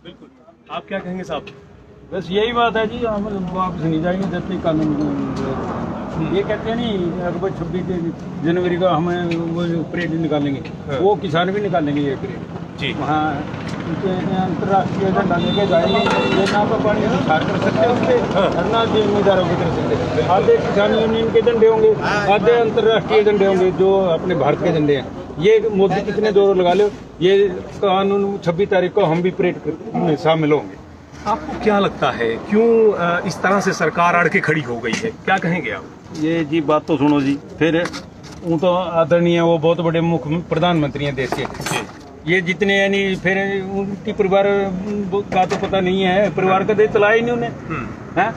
बिल्कुल, आप क्या कहेंगे साहब? बस यही बात है जी, हम वापस नहीं जाएंगे जब तक कानून। ये कहते हैं नहीं अगर 26 जनवरी को हमें वो परेड निकालेंगे, हाँ। वो किसान भी निकालेंगे ये परेड जी वहाँ अंतर्राष्ट्रीय झंडा लेके जाएंगे। ये ना तो पानी सुधार कर सकते हैं उस पर और ना जिम्मेदारों को कर सकते। आधे किसान यूनियन के झंडे होंगे, आधे अंतर्राष्ट्रीय झंडे होंगे जो अपने भारत के झंडे हैं। ये मोदी कितने जोर लगा लो, ये कानून 26 तारीख को हम भी परेड में शामिल होंगे। आपको क्या लगता है क्यों इस तरह से सरकार अड़ के खड़ी हो गई है, क्या कहेंगे आप? ये जी बात तो सुनो जी, फिर वो तो आदरणीय वो बहुत बड़े मुख्य प्रधानमंत्री हैं देश के। ये जितने यानी फिर उनकी परिवार का तो पता नहीं है, परिवार का देश चलाया ही नहीं उन्हें। हैं?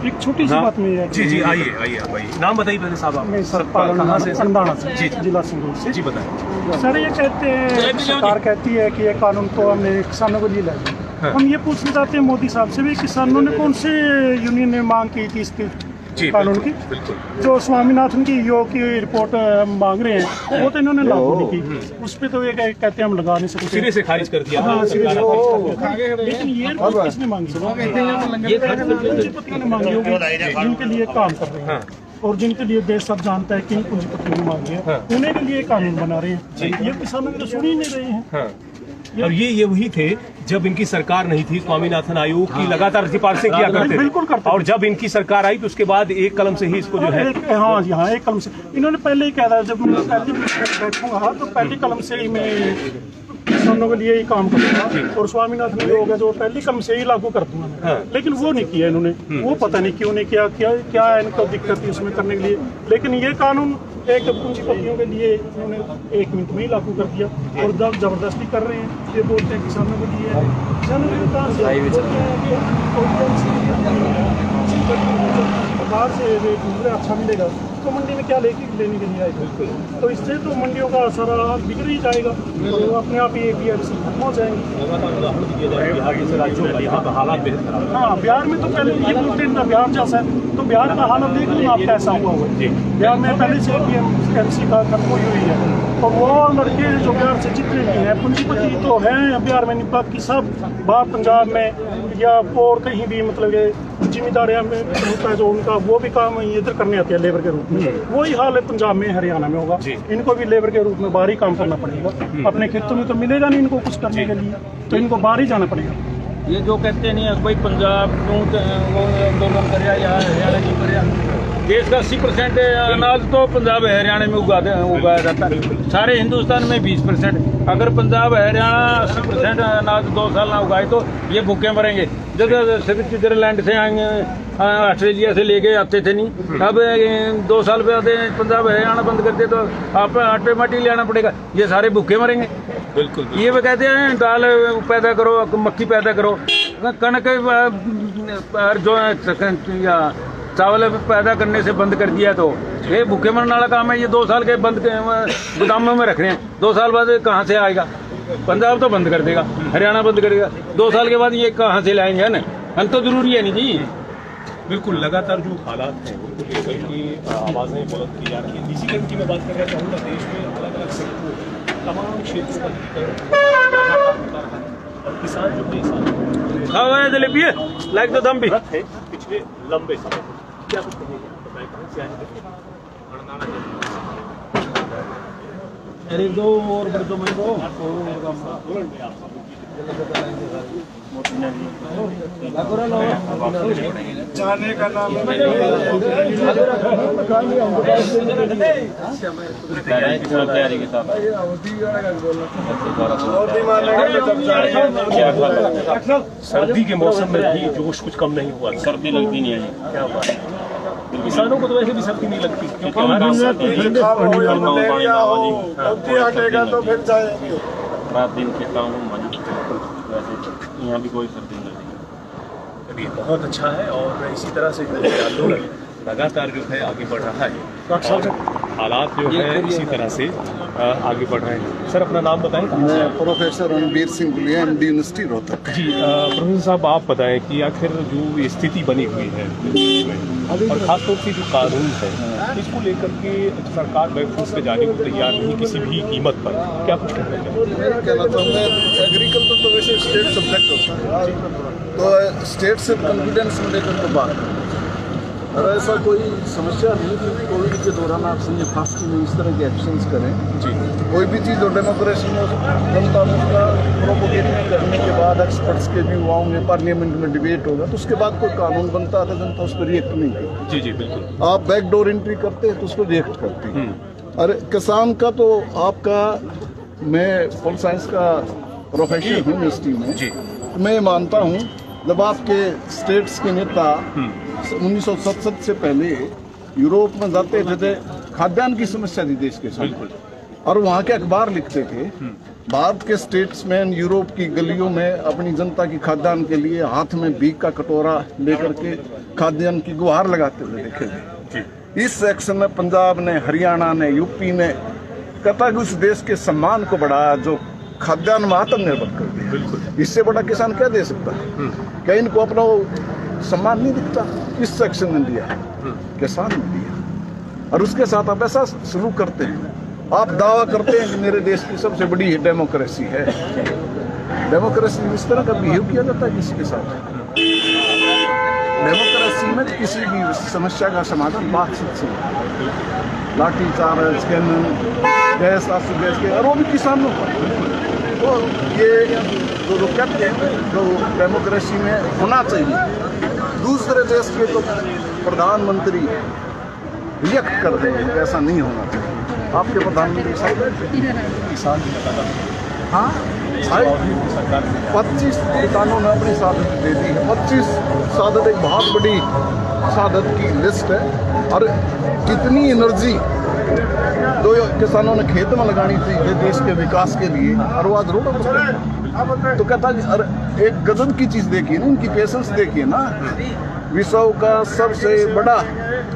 एक छोटी सी बात में है जी जी, आइए आइए आप आइए, नाम बताइए पहले साहब आप। मैं सतपाल कहाँ से? अंदाना से, जी जिला संगरूर से। जी बताएं। सर ये कहते हैं, सरकार कहती है कि ये कानून तो हमने किसानों को लिए लाया। हाँ। हम ये पूछना चाहते हैं मोदी साहब से भी, किसानों ने कौन से यूनियन ने मांग की थी इसकी कानून की? बिल्कुल। जो स्वामीनाथन की योग की रिपोर्ट मांग रहे हैं वो तो इन्होंने लागू नहीं की, उस पर तो ये कहते हैं हम लगा नहीं सकते, सिरे से खारिज कर दिया। हाँ, सिरे से खारिज कर दिया। लेकिन ये रिपोर्ट किसने मांगी? पूंजीपतियों ने मांगी होगी जिनके लिए काम कर रहे हैं और जिनके लिए देश सब जानता है कि इन पूंजीपतियों ने मांगी है, उन्हीं के लिए कानून बना रहे हैं। ये किसानों की तो सुन ही नहीं रहे हैं। और ये वही थे जब इनकी सरकार नहीं थी, स्वामीनाथन आयोग की लगातार सिफारिशें किया करते बिल्कुल करते थे। और जब इनकी सरकार आई तो उसके बाद एक कलम से ही इसको जो है हाँ जी हाँ, एक कलम से इन्होंने पहले ही कहा था, जब मैं पहले बैठूंगा तो पहली कलम से ही मैं किसानों के लिए ही काम करूंगा और स्वामीनाथन योग है जो पहली कलम से ही लागू कर दूंगा। लेकिन वो नहीं किया इन्होंने, वो पता नहीं क्यों नहीं किया, क्या इनको दिक्कत थी उसमें करने के लिए। लेकिन ये कानून एक पूंजीपतियों के लिए इन्होंने 1 मिनट में ही लागू कर दिया और जब जबरदस्ती कर रहे हैं। ये बोलते हैं किसानों के लिए, किसानों के लिए कहाँ बाहर से रेट अच्छा मिलेगा तो मंडी में क्या लेने के लिए आएगा? तो इससे तो मंडियों का सारा बिगड़ ही जाएगा, तो अपने आप ही APMC खत्म हो जाएंगे। हाँ, बिहार में तो पहले ये बोलते हैं बिहार जैसा है, तो बिहार का हालत देख लो आप कैसा हुआ हुआ है। बिहार में पहले से APMC का खत्म हुई है और वो लड़के जो बिहार से जितने भी हैं पूंजीपति तो हैं बिहार में, बाकी सब बाहर पंजाब में या और कहीं भी मतलब जिम्मेदारियां में होता है जो उनका, वो भी काम इधर करने आते हैं लेबर के रूप में। वही हाल है पंजाब में, हरियाणा में होगा। इनको भी लेबर के रूप में बाहर ही काम करना पड़ेगा, अपने खेतों में तो मिलेगा नहीं इनको कुछ करने के लिए, तो इनको बाहर ही जाना पड़ेगा। ये जो कहते नहीं है भाई पंजाब आंदोलन कर या हरियाणा की कर, देश का 80% अनाज तो पंजाब हरियाणा में उगाया जाता है। सारे हिंदुस्तान में 20%। अगर पंजाब हरियाणा 80% अनाज 2 साल ना उगाए तो ये भूखे मरेंगे। जब स्विट्जरलैंड से आएंगे, ऑस्ट्रेलिया से लेके आते थे नहीं, अब 2 साल बाद पंजाब हरियाणा बंद करते तो आप ऑटोमेटिक ले आना पड़ेगा, ये सारे भूखे मरेंगे। बिल्कुल। ये वो कहते हैं दाल पैदा करो, मक्की पैदा करो, कनक जो या चावल पैदा करने से बंद कर दिया तो ये भूखे मरने वाला काम है। ये 2 साल के बंद गोदामों में रख रहे हैं, 2 साल बाद कहाँ से आएगा? पंजाब तो बंद कर देगा, हरियाणा बंद करेगा, 2 साल के बाद ये कहाँ से लाएंगे? है ना, हम तो जरूरी है नहीं जी। बिल्कुल, लगातार जो हालात हैं उनको लेकर की आवाज़ें बुलंद की जा रही है। निजीकरण की मैं बात करना चाहूँगा। देश में अलग अलग सेक्टरों तमाम क्षेत्रों का और किसान जो जलेबी लाइक तो दम भी है पिछले लंबे समय क्या कुछ कहेंगे? कहाँ से आए? अरे 2 और बड़े तो मैं दो जाने का नाम सर्दी के मौसम में भी जोश कुछ कम नहीं हुआ, सर्दी लगती नहीं है। क्या हुआ? किसानों को तो वैसे भी सर्दी नहीं लगती क्योंकि हटेगा तो फिर जाएंगे। रात दिन खेता हूँ, वैसे यहाँ भी कोई सर्दी नहीं लगती। अभी बहुत अच्छा है और इसी तरह से जो आंदोलन लगातार जो है आगे बढ़ रहा है और हालात जो है इसी तरह से आगे बढ़ रहे हैं। सर अपना नाम बताएं। मैं professor Ranbir Singh Gulia, MD university Rohtak. जी प्रोफेसर साहब आप बताएं कि आखिर जो स्थिति बनी हुई है देश में और खासतौर से जो कानून है इसको लेकर के सरकार बैकफुट पे जाने को तैयार नहीं किसी भी कीमत पर, क्या कुछ कहना चाहिए? मैं कहना चाहूँगा एग्रीकल्चर तो वैसे स्टेट सब्जेक्ट होता है, तो स्टेट से कॉन्फिडेंस में लेकर के बात करना चाहिए। और ऐसा कोई समस्या नहीं कि कोविड के दौरान आप संजय फास्ट में इस तरह के एक्शंस करें। जी कोई भी चीज़ और डेमोक्रेसी में जनता में उसका प्रोपोगेट करने के बाद एक्सपर्ट्स के व्यू आएंगे, पार्लियामेंट में डिबेट होगा, तो उसके बाद कोई कानून बनता है तो जनता उस पर रिएक्ट नहीं करती। जी जी बिल्कुल। आप बैकडोर एंट्री करते हैं तो उसको रिएक्ट करती है। और किसान का तो आपका, मैं पॉल साइंस का प्रोफेसर हूँ यूनिवर्सिटी में जी। मैं मानता हूँ जब आपके स्टेट्स के नेता 1967 से पहले यूरोप में जाते थे तो खाद्यान्न की समस्या थी देश के सामने, और वहाँ के अखबार लिखते थे भारत के स्टेट्समैन यूरोप की गलियों में अपनी जनता की खाद्यान्न के लिए हाथ में भीख का कटोरा लेकर के खाद्यान्न की गुहार लगाते हुए देखे थे। इस सेक्शन में पंजाब ने, हरियाणा ने, यूपी ने कतई उस देश के सम्मान को बढ़ाया जो खाद्यान्न में आत्मनिर्भर कर दिया। बिल्कुल। इससे बड़ा किसान क्या दे सकता है? क्या इनको अपना सम्मान नहीं दिखता? किस सेक्शन ने दिया? किसान ने दिया। और उसके साथ आप ऐसा शुरू करते हैं, आप दावा करते हैं कि मेरे देश की सबसे बड़ी डेमोक्रेसी है। डेमोक्रेसी इस तरह का बिहेव किया जाता है किसी के साथ? डेमोक्रेसी में किसी भी समस्या का समाधान बातचीत से, लाठीचार्ज, गैस आंसू गैस के, और वो भी किसानों पर। तो ये जो कहते हैं जो डेमोक्रेसी में होना चाहिए, दूसरे देश के तो प्रधानमंत्री रिएक्ट कर देंगे, ऐसा नहीं होना चाहिए। आपके प्रधानमंत्री साहब किसान भी लगातार हाँ 25 किसानों ने अपनी शहादत दे दी है। 25 शहादत एक बहुत बड़ी शहादत की लिस्ट है। और कितनी एनर्जी जो किसानों ने खेत में लगानी थी देश के विकास के लिए, और वो आज रोड पर तो कहता है। अरे एक गजब की चीज़ देखिए ना, इनकी पेशेंस देखिए ना। विश्व का सबसे बड़ा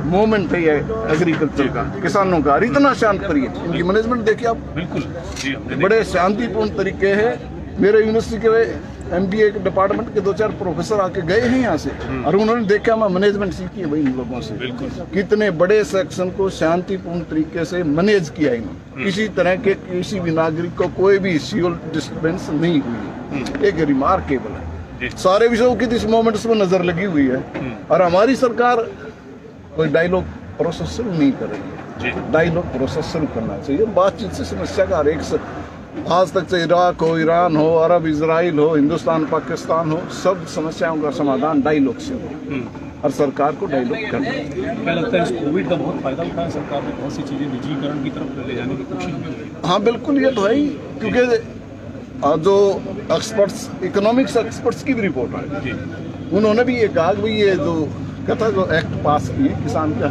मूवमेंट है ये एग्रीकल्चर का, किसानों का, और इतना शांत प्रिय। इनकी मैनेजमेंट देखिए आप, बिल्कुल जी, बड़े शांतिपूर्ण तरीके है। मेरे यूनिवर्सिटी के MBA के डिपार्टमेंट के 2-4 प्रोफेसर आके गए हैं यहाँ से, और उन्होंने देखा मैं मैनेजमेंट सीखी है भाई इन लोगों से। कितने बड़े सेक्शन को शांतिपूर्ण तरीके से मैनेज किया इन्होंने, किसी तरह के किसी भी नागरिक को कोई भी सिविल डिस्टर्बेंस नहीं हुई। एक रिमार्केबल है। सारे विषयों की इस मोमेंट्स में नजर लगी हुई है, और हमारी सरकार कोई डायलॉग प्रोसेस शुरू नहीं कर रही है। डायलॉग प्रोसेस शुरू करना चाहिए, बातचीत से समस्या का हर एक आज तक चाहे इराक हो, ईरान हो, अरब इजराइल हो, हिंदुस्तान पाकिस्तान हो, सब समस्याओं का समाधान डायलॉग से हो, और सरकार को डायलॉग करना चाहिए। क्या लगता है इस कोविड का बहुत फायदा उठाया सरकार ने? बहुत सी चीजें निजीकरण की तरफ ले जाने की कोशिश भी की। हाँ बिल्कुल, ये तो है ही, क्योंकि जो एक्सपर्ट्स, इकोनॉमिक्स एक्सपर्ट्स की भी रिपोर्ट है, उन्होंने भी ये कहा कि ये जो कहता जो एक्ट पास किए किसान का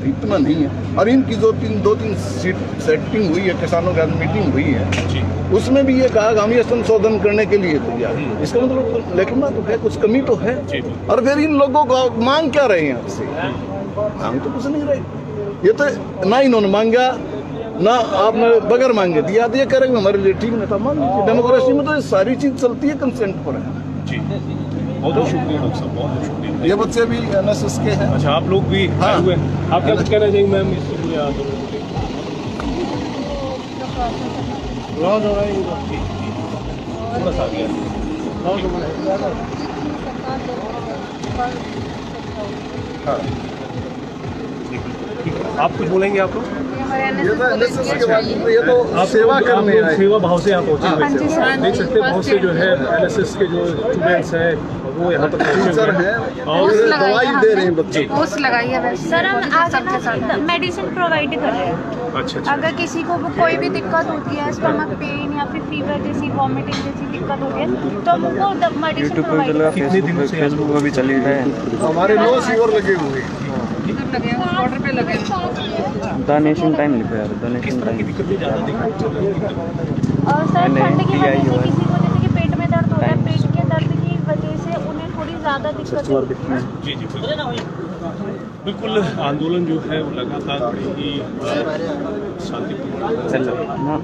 इतना नहीं है। और इनकी जो 2-3 सीट सेटिंग हुई है, किसानों की मीटिंग हुई है, उसमें भी ये कहा कि हम ये संशोधन करने के लिए तैयार हैं। इसका मतलब लेकिन ना तो है, कुछ कमी तो है। और फिर इन लोगों को मांग क्या रहे हैं आपसे? मांग तो कुछ नहीं रहे। ये तो ना इन्होंने मांगा, ना आपने बगैर मांगे दिया। ये करेंगे हमारे लिए ठीक नहीं था। मान लीजिए डेमोक्रेसी में तो सारी चीज चलती है कंसेंट पर है। जी बहुत बहुत शुक्रिया डॉक्टर साहब, बहुत बहुत शुक्रिया। ये बच्चे भी NSS के हैं। अच्छा, आप लोग भी आए हुए हैं, आप क्या कुछ कहना चाहेंगे मैम इसके लिए? थोड़ा सा आगे हाँ ठीक है, आप कुछ बोलेंगे? आप लोग ये तो NSS के बाद ये तो आप सेवा करने आए। सेवा भाव से यहाँ पहुँचे हुए थे। देख सकते हैं बहुत से जो है NSS के जो स्टूडेंट्स हैं वो यहाँ तक टीचर हैं और दवाई दे रहे हैं बच्चे। पोस्ट लगाई है सर, हम आगे मेडिसिन प्रोवाइड कर रहे हैं। अच्छा। अगर किसी को कोई भी दिक्कत होती है, स्टमक पेन या फिर फीवर जैसी, वॉमिटिंग जैसी दिक्कत होती है, तो हमको मेडिसिन प्रोवाइड कर। कितने दिनों से फेसबुक में भी चली है? हमारे 9 सीवर लगे हुए हैं। ऑर्डर पे लगे डोनेशन टाइम लिखो यार, डोनेशन टाइम। दिक्कतें ज़्यादा दिक्कत चल रही है। और सर ठंड की वजह से किसी को जैसे कि पेट में दर्द होता है, पेट के दर्द की वजह से उन्हें थोड़ी ज़्यादा दिक्कत होती है। जी जी। बिल्कुल आंदोलन जो है वो लगातार बड़ी ही शांतिपूर्ण चल रहा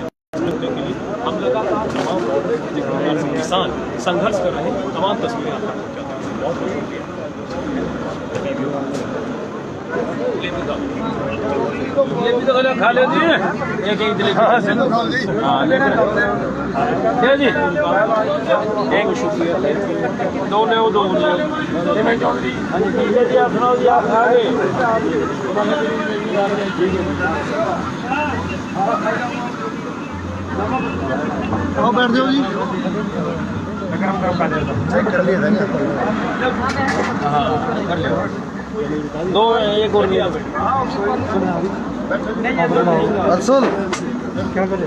हम लगातार तमाम जिस प्रकार से किसान संघर्ष कर रहे हैं तमाम तस्वीरें आप तक पहुंचाते हैं। बहुत बहुत शुक्रिया। ये भी तो खा लेती है एक एक दिले हाँ जी एक शुक्रिया दो ले दो हाँ जी आप सुनाओ जी आप आगे बैठ जाओ जी दो एक और असल क्या करें